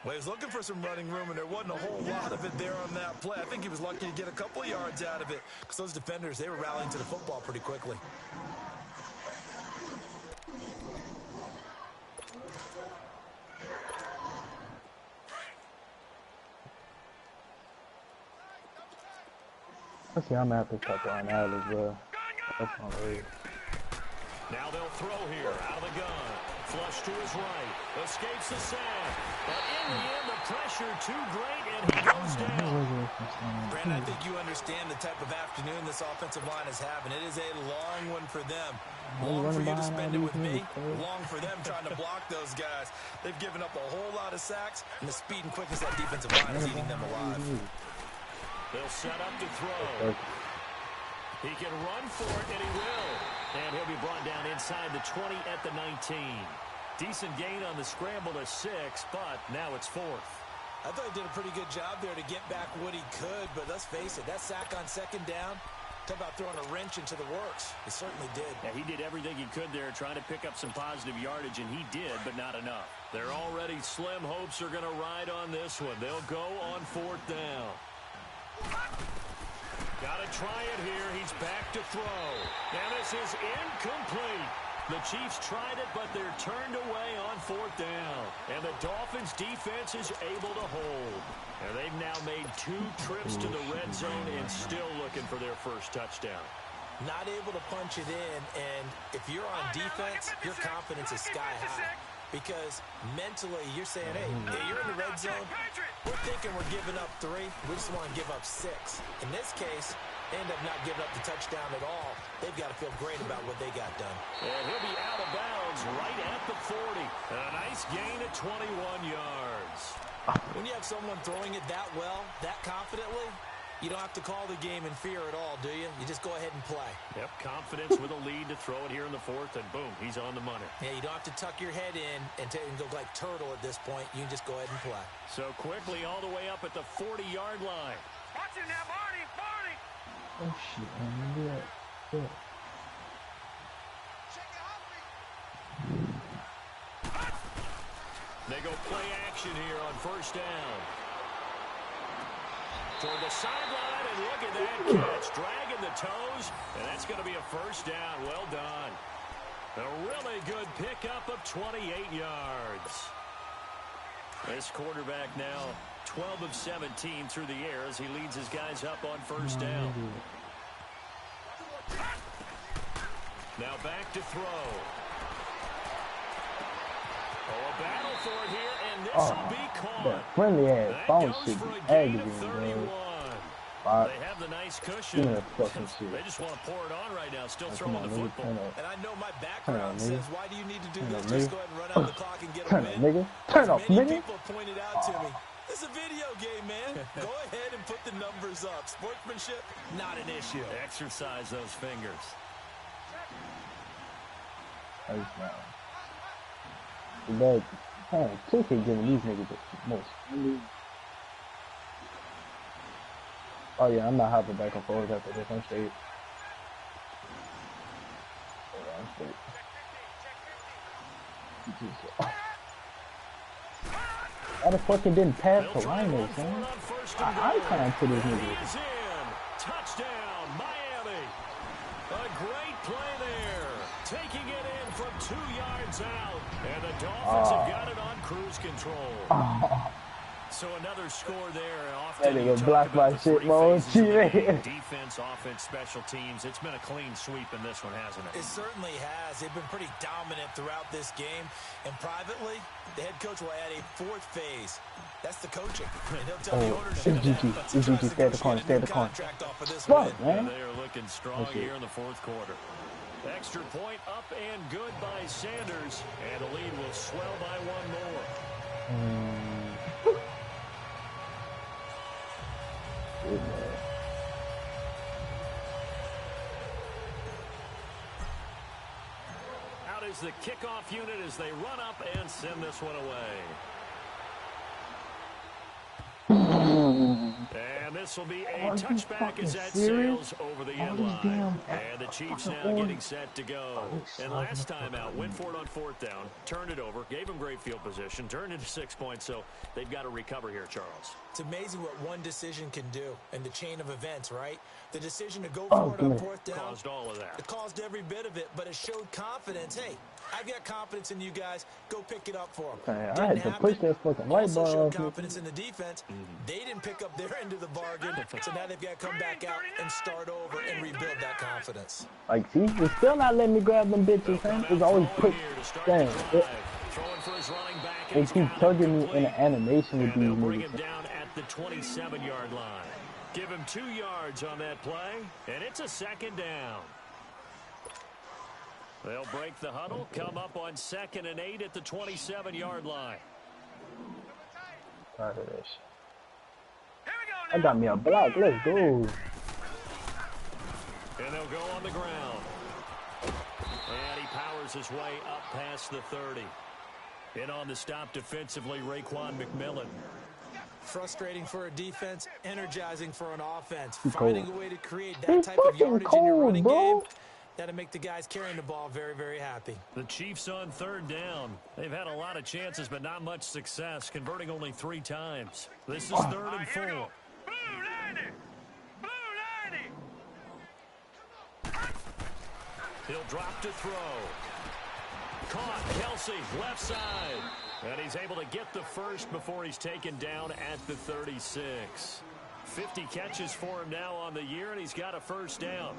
Well, he was looking for some running room, and there wasn't a whole lot of it there on that play. I think he was lucky to get a couple of yards out of it because those defenders, they were rallying to the football pretty quickly.
Let's see, I'm gonna have to touch on that as well. That's my way.
Now they'll throw here out of the gun. Flush to his right. Escapes the sack. But in the end, the pressure too great, and he goes down.
Brandon, I think you understand the type of afternoon this offensive line is having. It is a long one for them. Long for you to spend it with me. Long for them trying to block those guys. They've given up a whole lot of sacks, and the speed and quickness of that defensive line is eating them alive.
They'll set up to throw. He can run for it, and he will. And he'll be brought down inside the 20 at the 19. Decent gain on the scramble to 6, but now it's 4th.
I thought he did a pretty good job there to get back what he could, but let's face it, that sack on 2nd down, talk about throwing a wrench into the works. He certainly did.
Yeah, he did everything he could there, trying to pick up some positive yardage, and he did, but not enough. Their already slim hopes are going to ride on this one. They'll go on 4th down. Got to try it here. He's back to throw. Now this is incomplete. The Chiefs tried it, but they're turned away on 4th down. And the Dolphins' defense is able to hold. And they've now made 2 trips to the red zone and still looking for their 1st touchdown.
Not able to punch it in, and if you're on defense, your confidence is sky high. Because mentally, you're saying, hey, you're in the red zone. We're thinking we're giving up 3. We just want to give up 6. In this case, they end up not giving up the touchdown at all. They've got to feel great about what they got done.
And he'll be out of bounds right at the 40. And a nice gain of 21 yards.
When you have someone throwing it that well, that confidently, you don't have to call the game in fear at all, do you? You just go ahead and play.
Yep, confidence with a lead to throw it here in the 4th, and boom, he's on the money.
Yeah, you don't have to tuck your head in and go like turtle at this point. You can just go ahead and play.
So quickly all the way up at the 40-yard line.
Watch it now, Barney! Barney!
Oh, shit, man. Yeah.
They go play action here on 1st down. Toward the sideline, and look at that catch. Dragging the toes, and that's going to be a 1st down. Well done. A really good pickup of 28 yards. This quarterback now 12 of 17 through the air as he leads his guys up on 1st down. Now back to throw. Oh, a battle for it here, and this will be caught.
That friendly ass phone shit be aggravating, man.
They have the nice cushion. They just want to pour it on right now, still throwing the football.
And I know my background says, why do you need to do this? Just go ahead and run out the clock and get a
Turn
win.
up, nigga. Turn up,
Many
nigga.
people pointed out to me, it's a video game, man. Go ahead and put the numbers up. Sportsmanship, not an issue.
Exercise those fingers.
But, man, 2K giving these niggas the most. Oh, yeah, I'm not hopping back and forth after this. I'm straight. Yeah, I'm straight. Why the fucking didn't pass to Linus, man? I'm trying to this nigga.
touchdown, Miami. A great play there. Taking it in from 2 yards out. And the Dolphins have got it on cruise control. So another score there. Often you talk about the three phases of the game. Defense, offense, special teams. It's been a clean sweep in this one, hasn't it?
It certainly has. They've been pretty dominant throughout this game. And privately, the head coach will add a 4th phase. That's the coaching. And he'll tell the ownership that
stay at the corner, stay at the corner.
Off of this
Fuck, man.
They are looking strong here in the 4th quarter. Extra point up and good by Sanders. And the lead will swell by 1 more. Out is the kickoff unit as they run up and send this one away. And this will be a touchback as that sails over the end line. And the Chiefs now getting set to go. And last time out, went for it on 4th down, turned it over, gave them great field position, turned it to 6 points, so they've got to recover here, Charles.
It's amazing what one decision can do in the chain of events, right? The decision to go for it on 4th down
caused all of that.
It caused every bit of it, but it showed confidence. Hey, I've got confidence in you guys. Go pick it up for them.
I had to push that fucking light bar
showed
off.
confidence in the defense. They didn't pick up their end of the bargain, so now they've got to come back out and start over and rebuild that confidence.
Like, see, it's still not letting me grab them bitches, man. It's always quick. Dang. They keep tugging me in an animation with these
niggas. Bring him
niggas.
down at the 27-yard line. Give him 2 yards on that play, and it's a 2nd down. They'll break the huddle, come up on 2nd and 8 at the 27-yard line.
Tired of that shit. I got me a block. Let's go.
And they'll go on the ground. And he powers his way up past the 30. In on the stop defensively, Raekwon McMillan.
Frustrating for a defense, energizing for an offense. Finding a way to create that type of yardage in your running game. That'll make the guys carrying the ball very, very happy.
The Chiefs on 3rd down. They've had a lot of chances, but not much success, converting only 3 times. This is 3rd and 4.
Blue 90! Blue 90!
He'll drop to throw. Caught, Kelsey, left side. And he's able to get the first before he's taken down at the 36. 50 catches for him now on the year, and he's got a 1st down.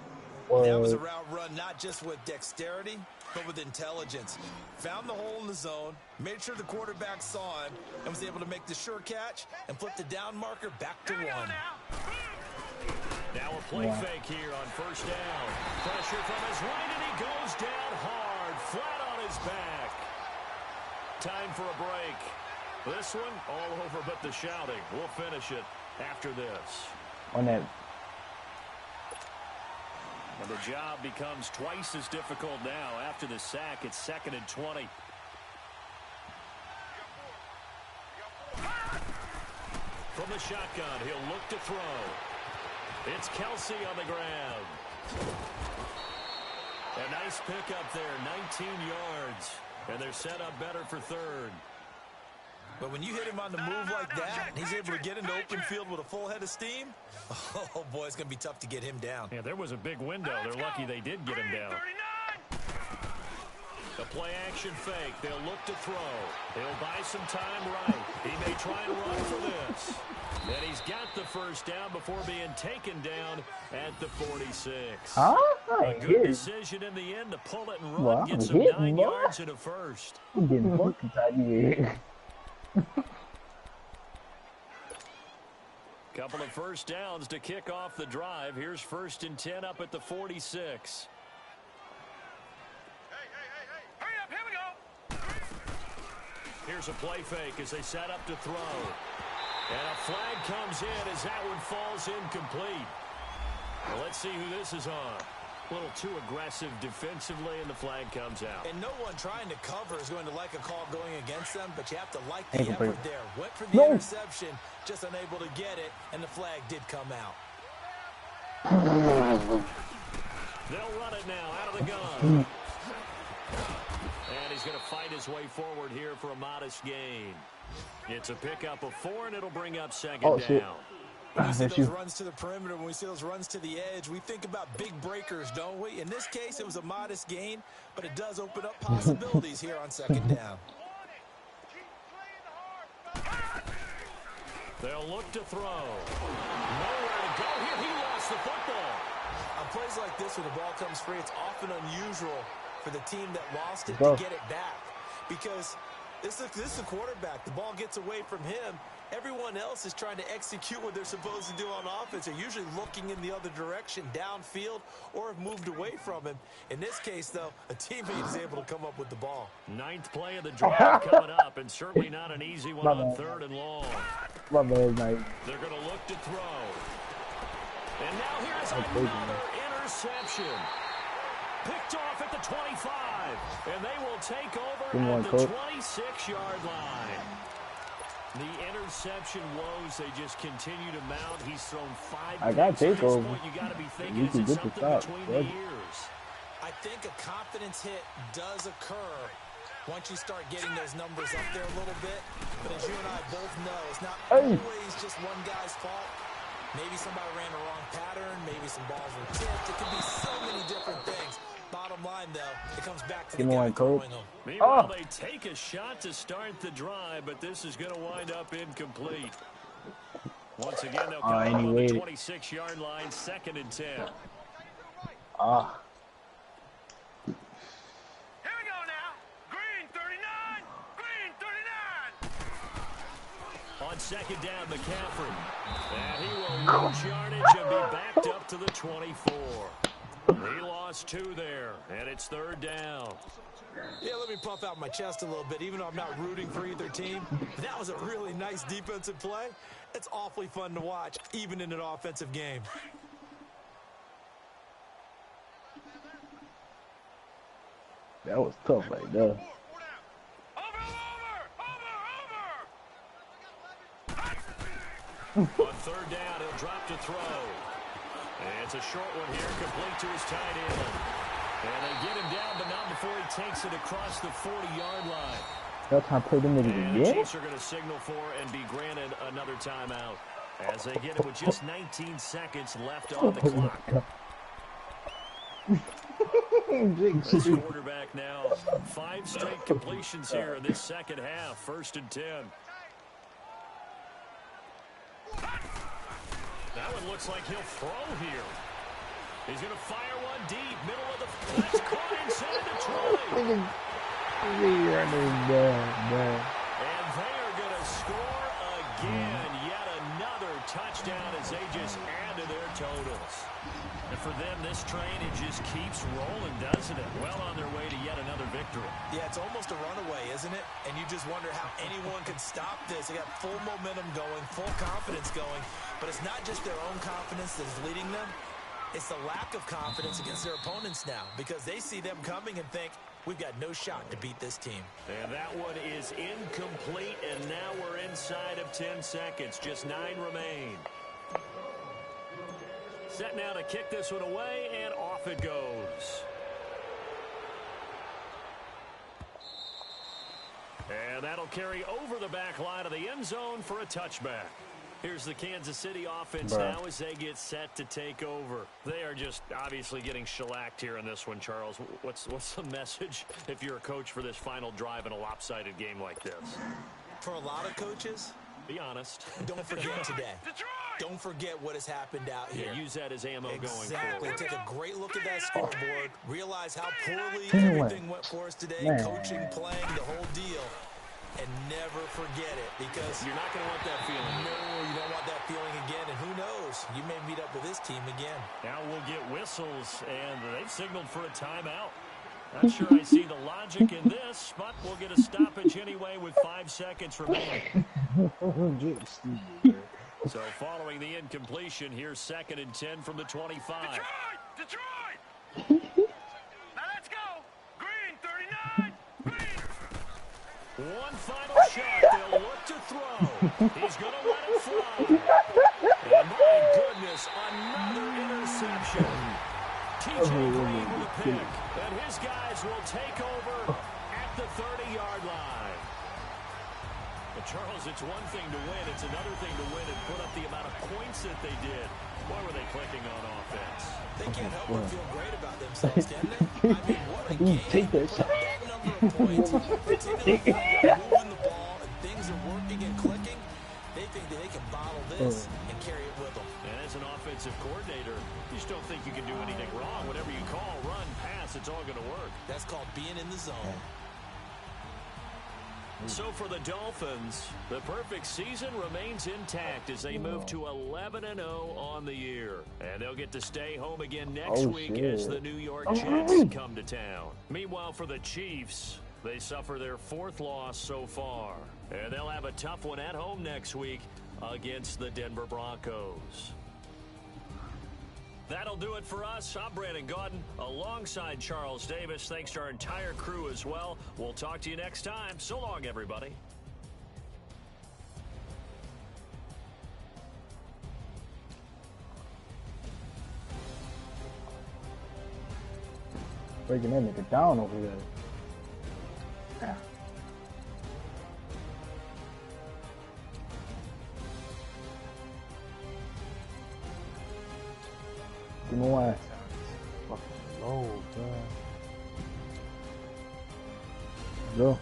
That was a route run not just with dexterity, but with intelligence. Found the hole in the zone, made sure the quarterback saw him, and was able to make the sure catch and flip the down marker back to 1.
Now a play fake here on 1st down. Pressure from his right, and he goes down hard, flat on his back. Time for a break. This one all over but the shouting. We'll finish it after this.
On that.
And the job becomes twice as difficult now. After the sack, it's 2nd and 20. From the shotgun, he'll look to throw. It's Kelsey on the ground. A nice pickup there, 19 yards. And they're set up better for 3rd.
But when you hit him on the move like that, and he's able to get into open field with a full head of steam, oh boy, it's going to be tough to get him down.
Yeah, there was a big window. They're lucky they did get him down. The play action fake. They'll look to throw. They'll buy some time right. He may try and run for this. And he's got the 1st down before being taken down at the 46.
Huh?
A good decision in the end to pull it and run.
Well,
get some 9 yards and a 1st.
I'm getting fucking tired.
Couple of 1st downs to kick off the drive. Here's 1st and 10 up at the 46.
Hurry up, here we go.
Here's a play fake as they set up to throw. And a flag comes in as that one falls incomplete. Well, let's see who this is on. A little too aggressive defensively, and the flag comes out.
And no one trying to cover is going to like a call going against them, but you have to like the effort there. Went for the interception, just unable to get it, and the flag did come out.
They'll run it now out of the gun. And he's going to fight his way forward here for a modest gain. It's a pickup of 4, and it'll bring up 2nd down.
When we see those runs to the perimeter, when we see those runs to the edge, we think about big breakers, don't we? In this case, it was a modest gain, but it does open up possibilities here on second down.
They'll look to throw. Nowhere to go here. He lost the football.
On plays like this where the ball comes free, it's often unusual for the team that lost it to get it back. Because this is a quarterback. The ball gets away from him. Everyone else is trying to execute what they're supposed to do on offense. They're usually looking in the other direction, downfield, or have moved away from him. In this case, though, a teammate is able to come up with the ball.
9th play of the drive coming up, and certainly not an easy one on 3rd and long.
My bad, Mike.
They're going to look to throw. And now here's another interception. Picked off at the 25, and they will take over at the 26-yard line. The interception woes, they just continue to mount. He's thrown 5
I got to take over.
You got to be thinking, is it something between the ears?
I think a confidence hit does occur once you start getting those numbers up there a little bit. But as you and I both know, it's not always just one guy's fault. Maybe somebody ran the wrong pattern. Maybe some balls were tipped. It could be so many different things. Bottom line, though, it comes back to the guy throwing them.
Meanwhile, they take a shot to start the drive, but this is going to wind up incomplete. Once again, they'll come up on the 26-yard line, 2nd and 10.
Here we go now. Green 39. Green 39.
On 2nd down, McCaffrey. And he will lose yardage and be backed up to the 24. He lost 2 there, and it's 3rd down.
Yeah, let me puff out my chest a little bit, even though I'm not rooting for either team. That was a really nice defensive play. It's awfully fun to watch, even in an offensive game.
That was tough right there.
On 3rd down, he'll drop to throw. And it's a short one here, complete to his tight end. And they get him down, but not before he takes it across the 40-yard line.
That's how I play them niggas
And
again.
the Chiefs are going to signal for and be granted another timeout as they get it with just 19 seconds left on the clock. This quarterback now, 5 straight completions here in this second half, 1st and 10. That one looks like he'll throw here. He's going to fire one deep, middle of the... That's caught inside the 20. And they are going to score again. Yet another touchdown as they just add to their totals. And for them, this train, it just keeps rolling, doesn't it? Well on their way to yet another victory.
Yeah, it's almost a runaway, isn't it? And you just wonder how anyone could stop this. They got full momentum going, full confidence going. But it's not just their own confidence that is leading them. It's the lack of confidence against their opponents now because they see them coming and think, we've got no shot to beat this team.
And that one is incomplete, and now we're inside of 10 seconds. Just 9 remain. Set now to kick this one away, and off it goes. And that'll carry over the back line of the end zone for a touchback. Here's the Kansas City offense now as they get set to take over. They are just obviously getting shellacked here in this one, Charles. What's the message if you're a coach for this final drive in a lopsided game like this?
For a lot of coaches,
be honest.
Don't forget today. Don't forget what has happened out here.
Yeah, use that as ammo going forward.
Exactly. Take a great look at that scoreboard. Realize how poorly everything went for us today. Coaching, playing, the whole deal. And never forget it because
you're not going to want that feeling.
No, you don't want that feeling again. And who knows? You may meet up with this team again.
Now we'll get whistles, and they've signaled for a timeout. Not sure I see the logic in this, but we'll get a stoppage anyway with 5 seconds remaining. So following the incompletion, here's 2nd and 10 from the 25.
Detroit! Now let's go! Green 39!
One final shot. They'll look to throw. He's going to let it fly. And my goodness, another interception. T.J. Green with a pick. And his guys will take over at the 30-yard line. Charles, it's one thing to win. It's another thing to win and put up the amount of points that they did. Boy, were they clicking on offense.
They can't help but feel great about themselves, can they? I mean, what a game.
Take that shot.
That number of points, particularly when you're moving the ball and things are working and clicking, they think that they can bottle this and carry it with them.
And as an offensive coordinator, you just don't think you can do anything wrong. Whatever you call, run, pass, it's all going to work.
That's called being in the zone.
So for the Dolphins, the perfect season remains intact as they move to 11-0 on the year. And they'll get to stay home again next week as the New York Jets come to town. Meanwhile, for the Chiefs, they suffer their 4th loss so far. And they'll have a tough one at home next week against the Denver Broncos. That'll do it for us. I'm Brandon Gaudin alongside Charles Davis. Thanks to our entire crew as well. We'll talk to you next time. So long, everybody.
Breaking that nigga down over there. Yeah. Give me one. Fucking low, bro. Go.